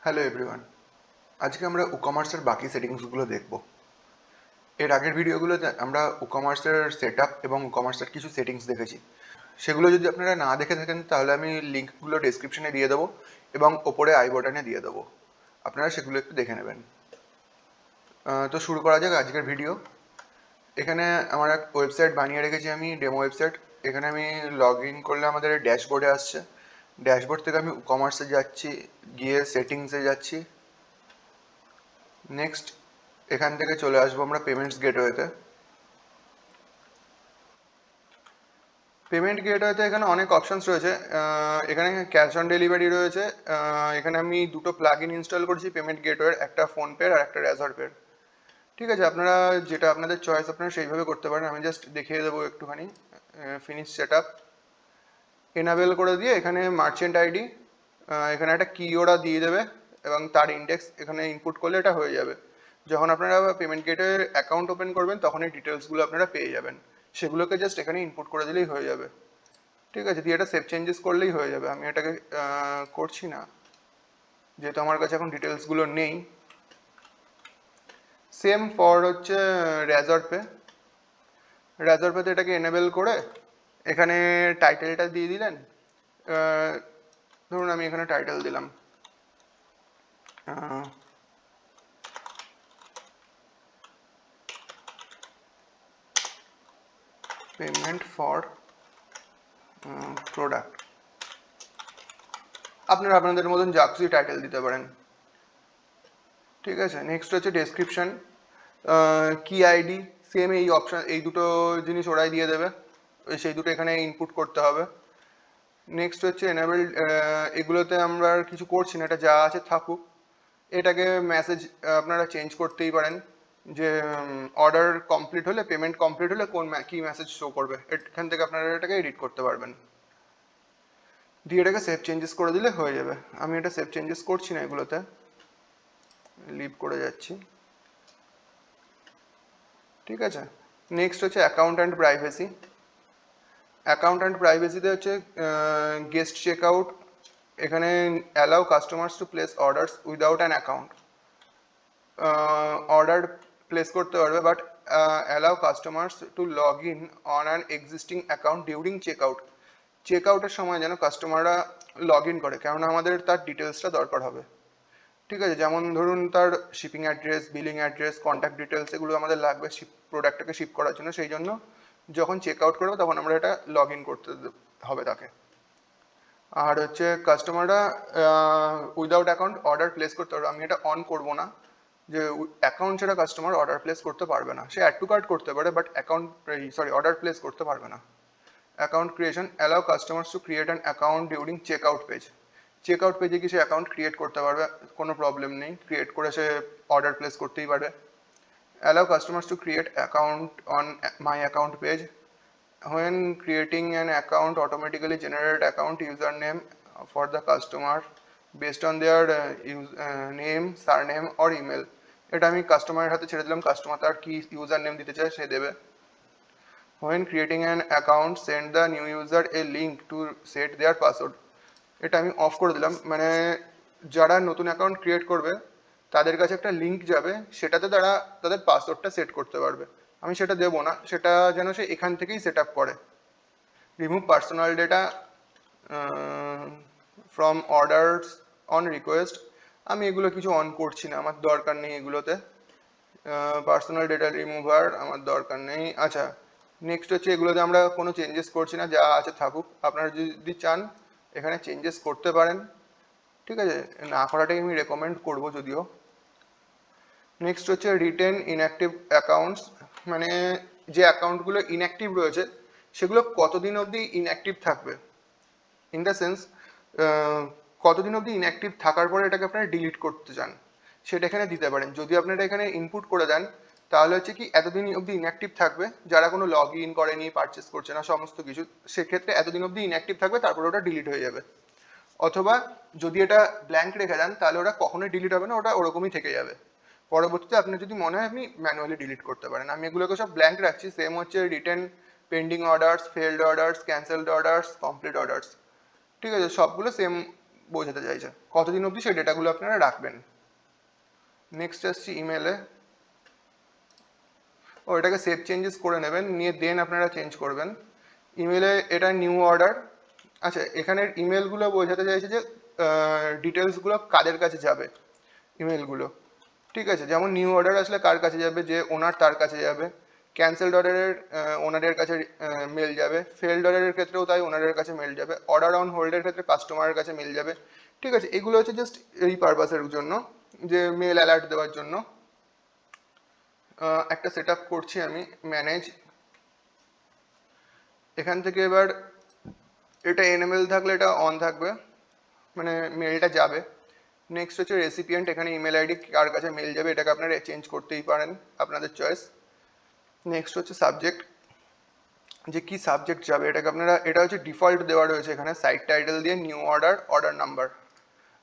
Hello everyone, আজকে আমরা উকমার্সের বাকি সেটিংসগুলো দেখব। এর আগের ভিডিওগুলোতে আমরা উকমার্সের সেটআপ এবং উকমার্সের কিছু সেটিংস দেখেছি। সেগুলো যদি আপনারা না দেখে থাকেন তাহলে আমি লিঙ্কগুলো ডেসক্রিপশনে দিয়ে দেবো এবং ওপরে আই বাটনে দিয়ে দেবো, আপনারা সেগুলো একটু দেখে নেবেন। তো শুরু করা যাক আজকের ভিডিও। এখানে আমার এক ওয়েবসাইট বানিয়ে রেখেছি, আমি ডেমো ওয়েবসাইট। এখানে আমি লগ ইন করলে আমাদের ড্যাশবোর্ডে আসছে। ড্যাশবোর্ড থেকে আমি উকমার্সে যাচ্ছি, গিয়ে সেটিংসে যাচ্ছি। নেক্সট এখান থেকে চলে আসবো আমরা পেমেন্টস গেটওয়েতে। পেমেন্ট গেটওয়েতে এখানে অনেক অপশনস রয়েছে। এখানে ক্যাশ অন ডেলিভারি রয়েছে। এখানে আমি দুটো প্লাগ ইন ইনস্টল করেছি পেমেন্ট গেটওয়ের, একটা ফোনপের আর একটা রেজর পের। ঠিক আছে, আপনারা যেটা আপনাদের চয়েস আপনারা সেইভাবে করতে পারেন। আমি জাস্ট দেখিয়ে দেবো একটুখানি। ফিনিশ সেট আপ এনাবেল করে দিয়ে এখানে মার্চেন্ট আইডি, এখানে একটা কি ওরা দিয়ে দেবে এবং তার ইন্ডেক্স এখানে ইনপুট করলে এটা হয়ে যাবে। যখন আপনারা পেমেন্ট গেটে অ্যাকাউন্ট ওপেন করবেন তখন এই ডিটেলসগুলো আপনারা পেয়ে যাবেন। সেগুলোকে জাস্ট এখানে ইনপুট করে দিলেই হয়ে যাবে। ঠিক আছে, দিয়ে এটা সেভ চেঞ্জেস করলেই হয়ে যাবে। আমি এটাকে করছি না যেহেতু আমার কাছে এখন ডিটেলসগুলো নেই। সেম ফর হচ্ছে রেজর পে। রেজর পেতে এটাকে এনেবেল করে এখানে টাইটেলটা দিয়ে দিলেন। ধরুন আমি এখানে টাইটেল দিলাম পেমেন্ট ফর প্রোডাক্ট। আপনারা আপনাদের মতন যা খুশি টাইটেল দিতে পারেন। ঠিক আছে, নেক্সট হচ্ছে ডেসক্রিপশন, কি আইডি, সেম এই অপশন, এই দুটো জিনিস ওরাই দিয়ে দেবে, সেই দুটো এখানে ইনপুট করতে হবে। নেক্সট হচ্ছে এনেবল, এগুলোতে আমরা আর কিছু করছি না, এটা যা আছে থাকুক। এটাকে মেসেজ আপনারা চেঞ্জ করতেই পারেন, যে অর্ডার কমপ্লিট হলে, পেমেন্ট কমপ্লিট হলে কোন কি মেসেজ শো করবে, এখান থেকে আপনারা এটাকে এডিট করতে পারবেন। দিয়ে এটাকে সেভ চেঞ্জেস করে দিলে হয়ে যাবে। আমি এটা সেভ চেঞ্জেস করছি না, এগুলোতে লিভ করে যাচ্ছি। ঠিক আছে, নেক্সট হচ্ছে account and privacy. Account and প্রাইভেসিতে হচ্ছে গেস্ট চেক আউট। এখানে allow customers to place orders without an account. Order place করতে পারবে, but allow customers to log in on an existing account during check out. Check আউটের সময় যেন কাস্টমাররা log in করে, কেননা আমাদের তার ডিটেলসটা দরকার হবে। ঠিক আছে, যেমন ধরুন তার shipping address, billing address, contact details, এগুলো আমাদের লাগবে প্রোডাক্টটাকে শিপ করার জন্য। সেই জন্য যখন চেক আউট করবো তখন আমরা এটা লগ ইন করতে হবে তাকে। আর হচ্ছে কাস্টমাররা উইদাউট অ্যাকাউন্ট অর্ডার প্লেস করতে পারবে। আমি এটা অন করবো না, যে অ্যাকাউন্ট ছাড়া কাস্টমার অর্ডার প্লেস করতে পারবে না। সে অ্যাড টু কার্ট করতে পারে, বাট অর্ডার প্লেস করতে পারবে না। Account creation, allow customers to create an account during check out page. Check out পেজে কি সে অ্যাকাউন্ট ক্রিয়েট করতে পারবে, কোনো প্রবলেম নেই, ক্রিয়েট করে সে অর্ডার প্লেস করতেই পারবে। Allow customers to create account on my account page. When creating an account, automatically generate account username for the customer based on their name, surname or email. এটা আমি কাস্টমারের হাতে ছেড়ে দিলাম, কাস্টমার তার কি ইউজার নেম দিতে চায় সে দেবে। When creating an account, send the new user a link to set their password. এটা আমি অফ করে দিলাম, মানে যারা নতুন অ্যাকাউন্ট ক্রিয়েট করবে তাদের কাছে একটা লিঙ্ক যাবে, সেটাতে তারা তাদের পাসওয়ার্ডটা সেট করতে পারবে। আমি সেটা দেবো না, সেটা যেন সে এখান থেকেই সেট আপ করে। Remove personal data from orders on request. আমি এগুলো কিছু অন করছি না, আমার দরকার নেই এগুলোতে। পার্সোনাল ডেটা রিমুভার আমার দরকার নেই। আচ্ছা, নেক্সট হচ্ছে এগুলোতে আমরা কোনো চেঞ্জেস করছি না, যা আছে থাকুক। আপনারা যদি চান এখানে চেঞ্জেস করতে পারেন। ঠিক আছে, না করাটাই আমি রেকমেন্ড করবো যদিও। নেক্সট হচ্ছে রিটেন ইনঅ্যাক্টিভ অ্যাকাউন্টস, মানে যে অ্যাকাউন্টগুলো ইনঅ্যাক্টিভ রয়েছে সেগুলো কতদিন অবধি ইনঅ্যাক্টিভ থাকবে। ইন দ্য সেন্স, কতদিন অবধি ইনঅ্যাক্টিভ থাকার পরে এটাকে আপনারা ডিলিট করতে চান সেটা এখানে দিতে পারেন। যদি আপনারা এখানে ইনপুট করে দেন তাহলে হচ্ছে কি এতদিন অবধি ইনঅ্যাক্টিভ থাকবে, যারা কোনো লগ ইন করেনি, পারচেস করছে না, সমস্ত কিছু, সেক্ষেত্রে এতদিন অবধি ইনঅ্যাক্টিভ থাকবে, তারপরে ওটা ডিলিট হয়ে যাবে। অথবা যদি এটা ব্ল্যাঙ্ক রেখে দেন তাহলে ওটা কখনোই ডিলিট হবে না, ওটা ওরকমই থেকে যাবে। পরবর্তীতে আপনি যদি মনে হয় আপনি ম্যানুয়ালি ডিলিট করতে পারেন। আমি এগুলোকে সব ব্ল্যাঙ্ক রাখছি। সেম হচ্ছে written pending orders, failed orders, cancelled orders, complete orders. ঠিক আছে, সবগুলো সেম বোঝাতে চাইছে, কতদিন অবধি সেই ডেটাগুলো আপনারা রাখবেন। নেক্সট আসছি ইমেলে। এটাকে সেভ চেঞ্জেস করে নেবেন, নিয়ে দেন আপনারা চেঞ্জ করবেন। ইমেলে এটা নিউ অর্ডার। আচ্ছা, এখানের ইমেলগুলো বোঝাতে চাইছে যে ডিটেলসগুলো কাদের কাছে যাবে ইমেলগুলো, ঠিক আছে। যেমন নিউ অর্ডার আসলে কার কাছে যাবে, যে ওনার তার কাছে যাবে। ক্যান্সেলড অর্ডারের ওনারের কাছে মেল যাবে। ফেলড অর্ডারের ক্ষেত্রেও তাই, ওনারের কাছে মেল যাবে। অর্ডার অন হোল্ডের ক্ষেত্রে কাস্টমারের কাছে মেল যাবে, ঠিক আছে। এগুলো হচ্ছে জাস্ট এই পারপাসের জন্য, যে মেল অ্যালার্ট দেওয়ার জন্য। একটা সেট আপ করছি আমি, ম্যানেজ। এখান থেকে এবার এটা এনএমএল থাকলে এটা অন থাকবে, মানে মেলটা যাবে। নেক্সট হচ্ছে রেসিপিয়েন্ট, এখানে ইমেল আইডি কার কাছে মেল যাবে এটাকে আপনারা চেঞ্জ করতেই পারেন, আপনাদের চয়েস। নেক্সট হচ্ছে সাবজেক্ট, যে কি সাবজেক্ট যাবে এটাকে আপনারা, এটা হচ্ছে ডিফল্ট দেওয়া রয়েছে এখানে, সাইট টাইটেল দিয়ে নিউ অর্ডার, অর্ডার নাম্বার।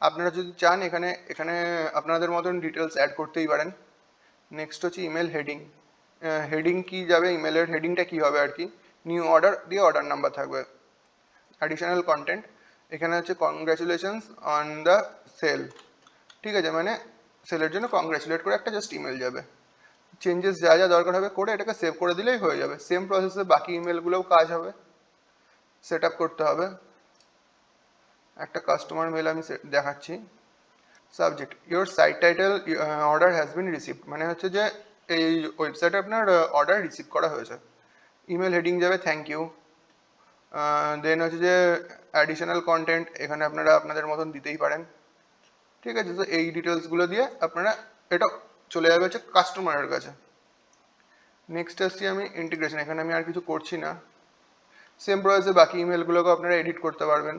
আপনারা যদি চান এখানে এখানে আপনাদের মতন ডিটেলস অ্যাড করতেই পারেন। নেক্সট হচ্ছে ইমেল হেডিং, হেডিং কি যাবে, ইমেলের হেডিংটা কি হবে আর কি, নিউ অর্ডার দিয়ে অর্ডার নাম্বার থাকবে। অ্যাডিশনাল কন্টেন্ট, এখানে হচ্ছে কংগ্রাচুলেশনস অন দ্য সেল, ঠিক আছে, মানে সেলের জন্য কংগ্রাচুলেট করে একটা জাস্ট ইমেল যাবে। চেঞ্জেস যা যা দরকার হবে করে এটাকে সেভ করে দিলেই হয়ে যাবে। সেম প্রসেসে বাকি ইমেলগুলোও কাজ হবে, সেট আপ করতে হবে। একটা কাস্টমার মেল আমি দেখাচ্ছি। Subject, your site title order has been received, মানে হচ্ছে যে এই ওয়েবসাইটে আপনার অর্ডার রিসিভ করা হয়েছে। ইমেল হেডিং যাবে থ্যাংক ইউ। দেন হচ্ছে যে অ্যাডিশনাল কন্টেন্ট, এখানে আপনারা আপনাদের মতন দিতেই পারেন, ঠিক আছে। তো এই ডিটেলসগুলো দিয়ে আপনারা এটা চলে যাবে হচ্ছে কাস্টমারের কাছে। নেক্সট আসছি আমি ইন্টিগ্রেশন, এখানে আমি আর কিছু করছি না। সেম প্রসেসে বাকি ইমেলগুলোকে আপনারা এডিট করতে পারবেন।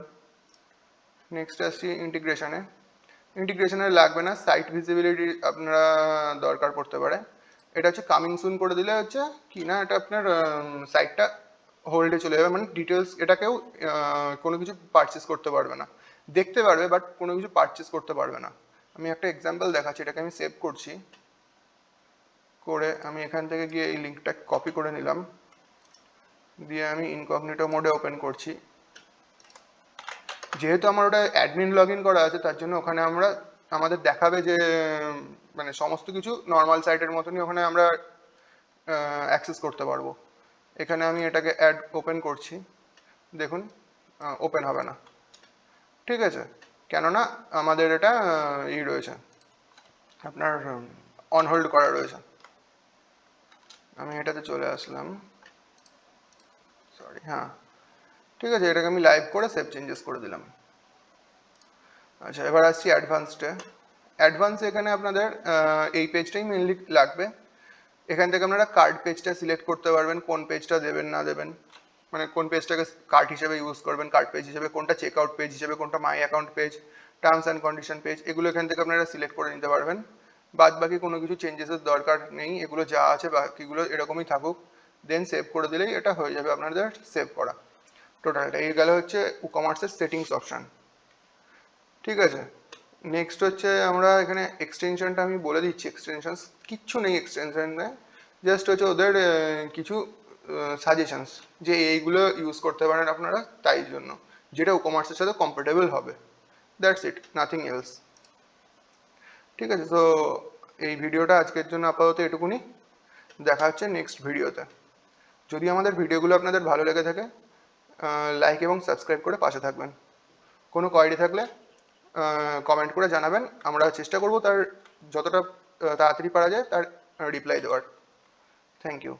নেক্সট আসছি ইন্টিগ্রেশনে। ইন্টিগ্রেশনে লাগবে না, সাইট ভিজিবিলিটি আপনারা দরকার পড়তে পারে। এটা হচ্ছে কামিং সুন করে দিলে হচ্ছে কি না, এটা আপনার সাইটটা হোল্ডে চলে যাবে, মানে ডিটেলস এটা কেউ কোনো কিছু পারচেস করতে পারবে না, দেখতে পারবে বাট কোনো কিছু পারচেস করতে পারবে না। আমি একটা এক্সাম্পল দেখাচ্ছি, এটাকে আমি সেভ করছি, করে আমি এখান থেকে গিয়ে এই লিঙ্কটা কপি করে নিলাম, দিয়ে আমি ইনকগনিটো মোডে ওপেন করছি। যেহেতু আমার ওটা অ্যাডমিন লগ ইন করা আছে, তার জন্য ওখানে আমরা আমাদের দেখাবে যে মানে সমস্ত কিছু নর্মাল সাইটের মতনই ওখানে আমরা অ্যাক্সেস করতে পারবো। এখানে আমি এটাকে অ্যাড ওপেন করছি, দেখুন ওপেন হবে না, ঠিক আছে, কেননা আমাদের এটা রয়েছে আপনার অন হোল্ড করা রয়েছে। আমি এটাতে চলে আসলাম, সরি, হ্যাঁ ঠিক আছে, এটাকে আমি লাইভ করে সেভ চেঞ্জেস করে দিলাম। আচ্ছা, এবার আসছি অ্যাডভান্সডে। অ্যাডভান্স এখানে আপনাদের এই পেজটাই মেনলি লাগবে। এখান থেকে আপনারা কার্ড পেজটা সিলেক্ট করতে পারবেন, কোন পেজটা দেবেন না দেবেন, মানে কোন পেজটাকে কার্ড হিসেবে ইউজ করবেন, কার্ড পেজ হিসেবে, কোনটা চেক আউট পেজ হিসেবে, কোনটা my account page, terms and condition page, এগুলো এখান থেকে আপনারা সিলেক্ট করে নিতে পারবেন। বাদ বাকি কোনো কিছু চেঞ্জেসের দরকার নেই, এগুলো যা আছে বাকিগুলো এরকমই থাকুক। দেন সেভ করে দিলেই এটা হয়ে যাবে আপনাদের সেভ করা টোটালটা। এই গেলে হচ্ছে ই-কমার্সের সেটিংস অপশান, ঠিক আছে। নেক্সট হচ্ছে আমরা এখানে এক্সটেনশনটা আমি বলে দিচ্ছি, এক্সটেনশন কিচ্ছু নেই এক্সটেনশনে, জাস্ট হচ্ছে ওদের কিছু সাজেশনস যে এইগুলো ইউজ করতে পারেন আপনারা, তাই জন্য যেটা ই-কমার্সের সাথে কম্পাটেবল হবে, দ্যাটস ইট, নাথিং এলস, ঠিক আছে। তো এই ভিডিওটা আজকের জন্য আপাতত এটুকুনি, দেখা হচ্ছে নেক্সট ভিডিওতে। যদি আমাদের ভিডিওগুলো আপনাদের ভালো লেগে থাকে লাইক এবং সাবস্ক্রাইব করে পাশে থাকবেন। কোনো কোয়ারি থাকলে কমেন্ট করে জানাবেন, আমরা চেষ্টা করব তার যতটা তাড়াতাড়ি পারা যায় তার রিপ্লাই দেওয়ার। Thank you.